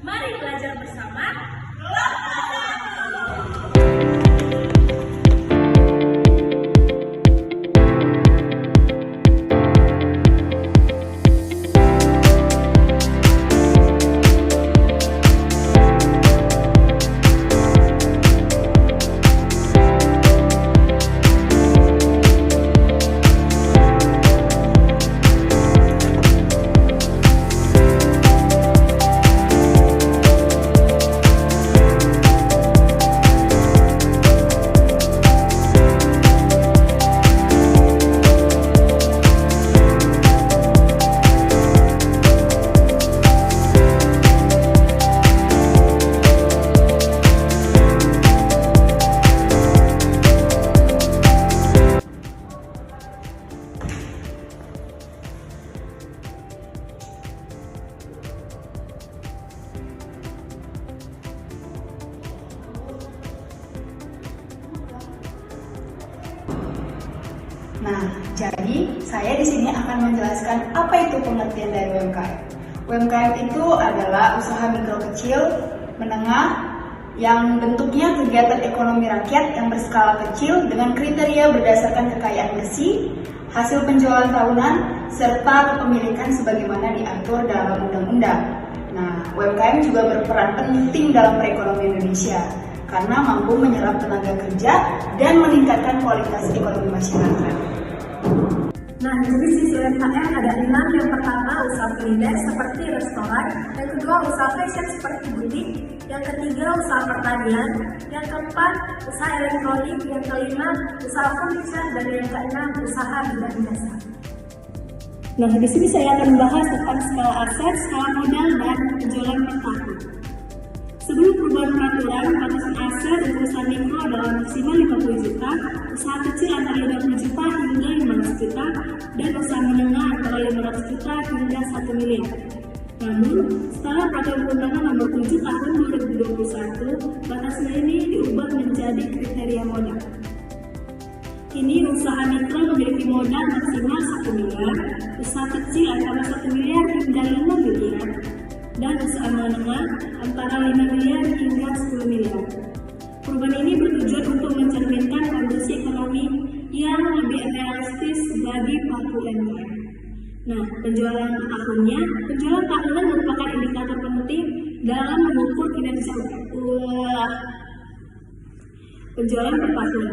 Mari belajar bersama. Nah, jadi saya di sini akan menjelaskan apa itu pengertian dari UMKM. UMKM itu adalah usaha mikro kecil, menengah, yang bentuknya kegiatan ekonomi rakyat yang berskala kecil dengan kriteria berdasarkan kekayaan bersih, hasil penjualan tahunan, serta kepemilikan sebagaimana diatur dalam undang-undang. Nah, UMKM juga berperan penting dalam perekonomian Indonesia karena mampu menyerap tenaga kerja dan meningkatkan kualitas ekonomi masyarakat. Nah, jenis UMKM ada 6. Yang pertama, usaha kuliner seperti restoran. Yang kedua, usaha fashion seperti butik. Yang ketiga, usaha pertanian. Yang keempat, usaha elektronik. Yang kelima, usaha furniture. Dan yang keenam, usaha bidang jasa. Nah, di sini saya akan membahas tentang skala aset, skala modal, dan penjualan per tahun. Sebelum perubahan peraturan, batasan aset untuk usaha mikro adalah maksimal 50 juta, usaha kecil antara 50 juta hingga 15 juta, dan usaha menengah antara 500 juta hingga 1 miliar. Namun, setelah peraturan perundangan nomor 7 tahun 2021, batasnya ini diubah menjadi kriteria modal. Kini usaha mikro memiliki modal maksimal 1 miliar, usaha kecil antara 1 miliar hingga 5 miliar, dan usaha menengah antara 5 miliar hingga 10 miliar. Perubahan ini bertujuan untuk mencerminkan kondisi ekonomi yang lebih realistis bagi pelaku UMKM. Nah, penjualan tahunan merupakan indikator penting dalam mengukur kinerja penjualan per tahun.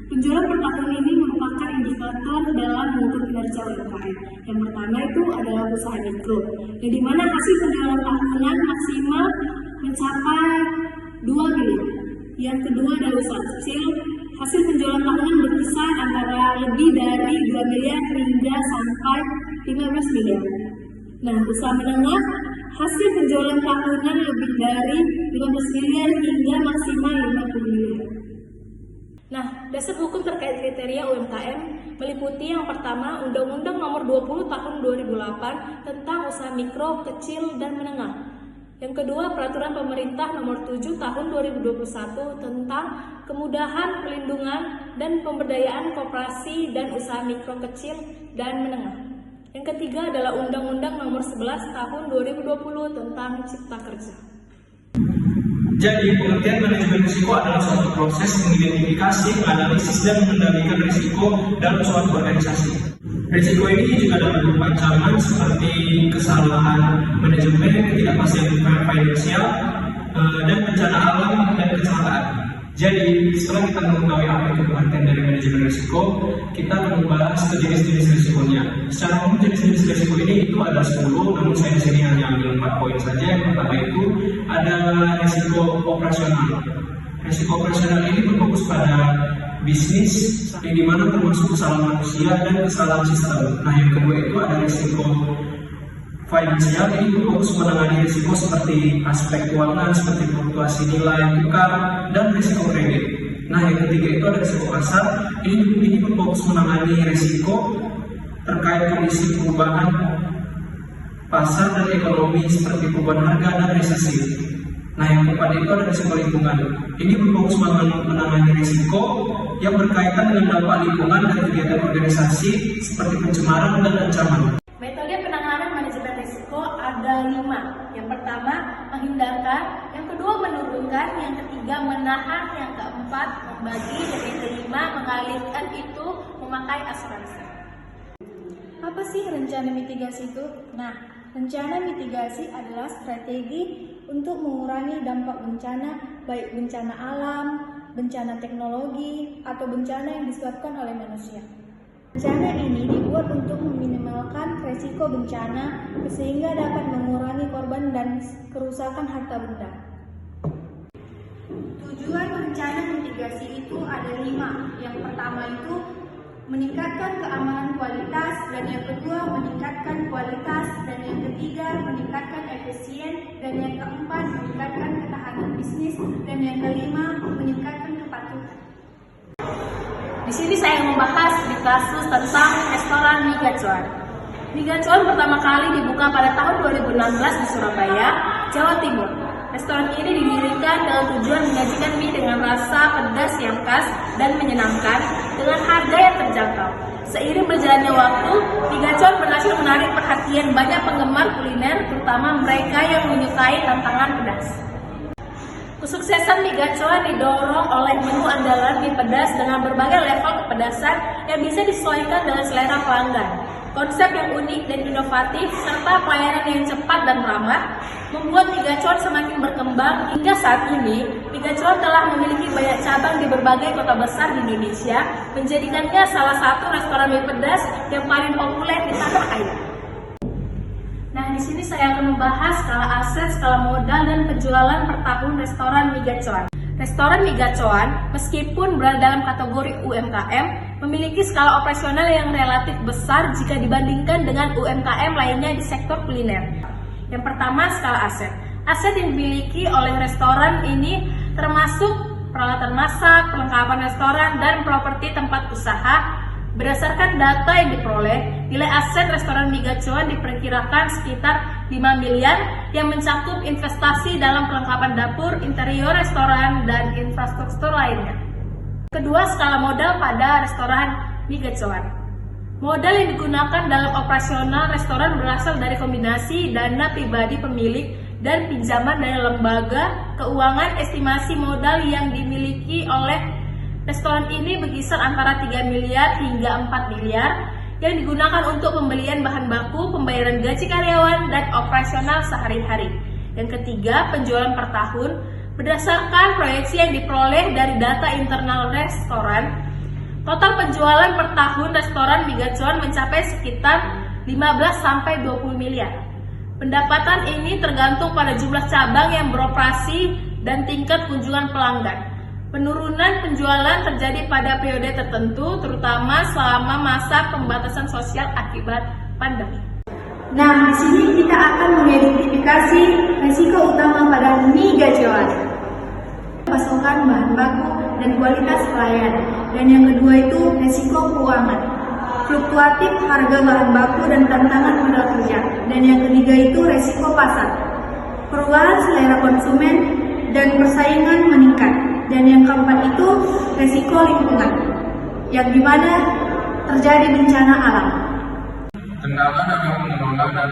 Penjualan per tahun ini merupakan indikator dalam mengukur kinerja UMKM. Yang pertama itu adalah usaha mikro, yang dimana hasil penjualan tahunan maksimal mencapai 2 miliar. Yang kedua adalah usaha kecil, hasil penjualan tahunan berkisar antara lebih dari 2 miliar hingga sampai 15 miliar. Nah, usaha menengah, hasil penjualan tahunan lebih dari 15 miliar hingga maksimal 50 miliar. Nah, dasar hukum terkait kriteria UMKM meliputi yang pertama Undang-Undang Nomor 20 Tahun 2008 tentang usaha mikro, kecil, dan menengah. Yang kedua, Peraturan Pemerintah Nomor 7 Tahun 2021 tentang kemudahan, pelindungan, dan pemberdayaan koperasi dan usaha mikro, kecil, dan menengah. Yang ketiga adalah Undang-Undang Nomor 11 Tahun 2020 tentang Cipta Kerja. Jadi, pengertian manajemen risiko adalah suatu proses mengidentifikasi, analisis, dan mengendalikan risiko dalam suatu organisasi. Risiko ini juga dapat berupa ancaman seperti kesalahan manajemen, ketidakpastian finansial, dan bencana alam dan kecelakaan. Jadi, setelah kita mengetahui apa itu pengertian dari manajemen risiko, kita akan membahas ke jenis-jenis risikonya. Secara umum, jenis-jenis risiko ini itu ada 10, namun saya di sini hanya ambil 4 poin saja. Yang pertama itu ada risiko operasional. Risiko operasional ini berfokus pada bisnis, yang dimana termasuk kesalahan manusia dan kesalahan sistem. Nah, yang kedua itu ada risiko finansial, ini berfokus menangani risiko seperti aspek keuangan, seperti fluktuasi nilai tukar, dan risiko kredit. Nah, yang ketiga itu ada risiko pasar, ini berfokus menangani risiko terkait kondisi perubahan pasar dan ekonomi seperti perubahan harga dan resesi. Nah, yang keempat itu ada risiko lingkungan. Ini berfokus menangani risiko yang berkaitan dengan dampak lingkungan dan kegiatan organisasi seperti pencemaran dan ancaman. Metode penanganan manajemen risiko ada ada 5. Yang pertama, menghindarkan. Yang kedua, menurunkan. Yang ketiga, menahan. Yang keempat, membagi. Dan yang kelima, mengalihkan, itu memakai asuransi. Apa sih rencana mitigasi itu? Nah, rencana mitigasi adalah strategi untuk mengurangi dampak bencana, baik bencana alam, bencana teknologi, atau bencana yang disebabkan oleh manusia. Rencana ini dibuat untuk meminimalkan resiko bencana sehingga dapat mengurangi korban dan kerusakan harta benda. Tujuan rencana mitigasi itu ada 5. Yang pertama itu meningkatkan keamanan kualitas, dan yang kedua meningkatkan kualitas, dan yang ketiga meningkatkan efisien, dan yang keempat meningkatkan ketahanan bisnis, dan yang kelima meningkatkan kepatuhan. Di sini saya membahas di kasus tentang restoran Mie Gacuan. Mie Gacuan pertama kali dibuka pada tahun 2016 di Surabaya, Jawa Timur. Restoran ini didirikan dengan tujuan menyajikan mie dengan rasa pedas yang khas dan menyenangkan dengan harga yang terjangkau. Seiring berjalannya waktu, Mie Gacuan berhasil menarik perhatian banyak penggemar kuliner, terutama mereka yang menyukai tantangan pedas. Kesuksesan Mie Gacuan didorong oleh menu andalan mie pedas dengan berbagai level kepedasan yang bisa disesuaikan dengan selera pelanggan. Konsep yang unik dan inovatif serta pelayanan yang cepat dan ramah membuat Mie Gacuan semakin berkembang. Hingga saat ini, Mie Gacuan telah memiliki banyak cabang di berbagai kota besar di Indonesia, menjadikannya salah satu restoran mie pedas yang paling populer di tanah air. Nah, di sini saya akan membahas skala aset, skala modal, dan penjualan per tahun restoran Mie Gacuan. Restoran Mie Gacuan, meskipun berada dalam kategori UMKM, memiliki skala operasional yang relatif besar jika dibandingkan dengan UMKM lainnya di sektor kuliner. Yang pertama, skala aset. Aset yang dimiliki oleh restoran ini termasuk peralatan masak, perlengkapan restoran, dan properti tempat usaha. Berdasarkan data yang diperoleh, nilai aset restoran Mie Gacuan diperkirakan sekitar 5 miliar yang mencakup investasi dalam perlengkapan dapur, interior restoran, dan infrastruktur lainnya. Kedua, skala modal pada restoran Mie Gacuan. Modal yang digunakan dalam operasional restoran berasal dari kombinasi dana pribadi pemilik dan pinjaman dari lembaga keuangan. Estimasi modal yang dimiliki oleh restoran ini berkisar antara 3 miliar hingga 4 miliar yang digunakan untuk pembelian bahan baku, pembayaran gaji karyawan, dan operasional sehari-hari. Yang ketiga, penjualan per tahun. Berdasarkan proyeksi yang diperoleh dari data internal restoran, total penjualan per tahun restoran Mie Gacuan mencapai sekitar 15-20 miliar. Pendapatan ini tergantung pada jumlah cabang yang beroperasi dan tingkat kunjungan pelanggan. Penurunan penjualan terjadi pada periode tertentu, terutama selama masa pembatasan sosial akibat pandemi. Nah, di sini kita akan mengidentifikasi risiko utama pada Mie Gacuan. Pasokan bahan baku dan kualitas pelayanan. Dan yang kedua itu risiko keuangan. Fluktuatif harga bahan baku dan tantangan modal kerja. Dan yang ketiga itu risiko pasar. Perubahan selera konsumen dan persaingan meningkat. Dan yang keempat itu risiko lingkungan, yang dimana terjadi bencana alam. Kendala dalam mengelola dan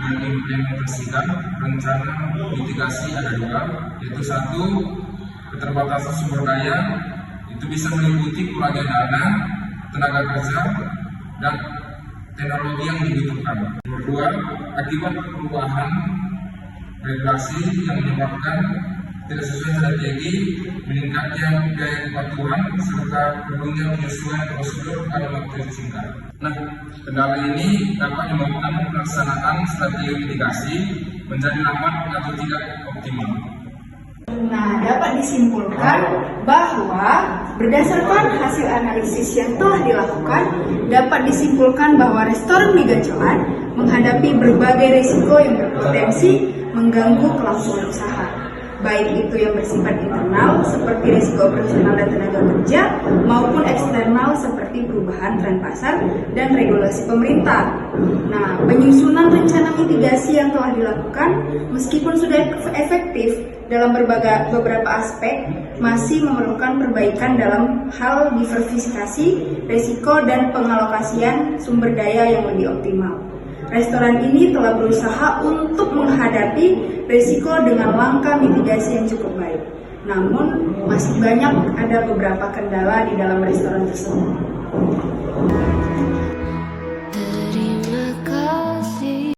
mengimplementasikan rencana mitigasi ada 2, yaitu 1, keterbatasan sumber daya, itu bisa meliputi kurangnya dana, tenaga kerja, dan teknologi yang dibutuhkan. Nomor 2, akibat perubahan regulasi yang menyebabkan tidak sesuai strategi, meningkatnya biaya kepatuhan, serta perlunya penyesuaian prosedur dalam waktu yang singkat. Nah, kendala ini dapat menyebabkan pelaksanaan strategi mitigasi menjadi lambat atau tidak optimal. Nah, dapat disimpulkan bahwa berdasarkan hasil analisis yang telah dilakukan, dapat disimpulkan bahwa restoran Mie Gacuan menghadapi berbagai risiko yang berpotensi mengganggu kelangsungan usaha, baik itu yang bersifat internal seperti risiko operasional dan tenaga kerja, maupun eksternal seperti perubahan tren pasar dan regulasi pemerintah. Nah, penyusunan rencana mitigasi yang telah dilakukan meskipun sudah efektif dalam beberapa aspek, masih memerlukan perbaikan dalam hal diversifikasi risiko dan pengalokasian sumber daya yang lebih optimal. Restoran ini telah berusaha untuk menghadapi risiko dengan langkah mitigasi yang cukup baik. Namun, masih banyak ada beberapa kendala di dalam restoran tersebut.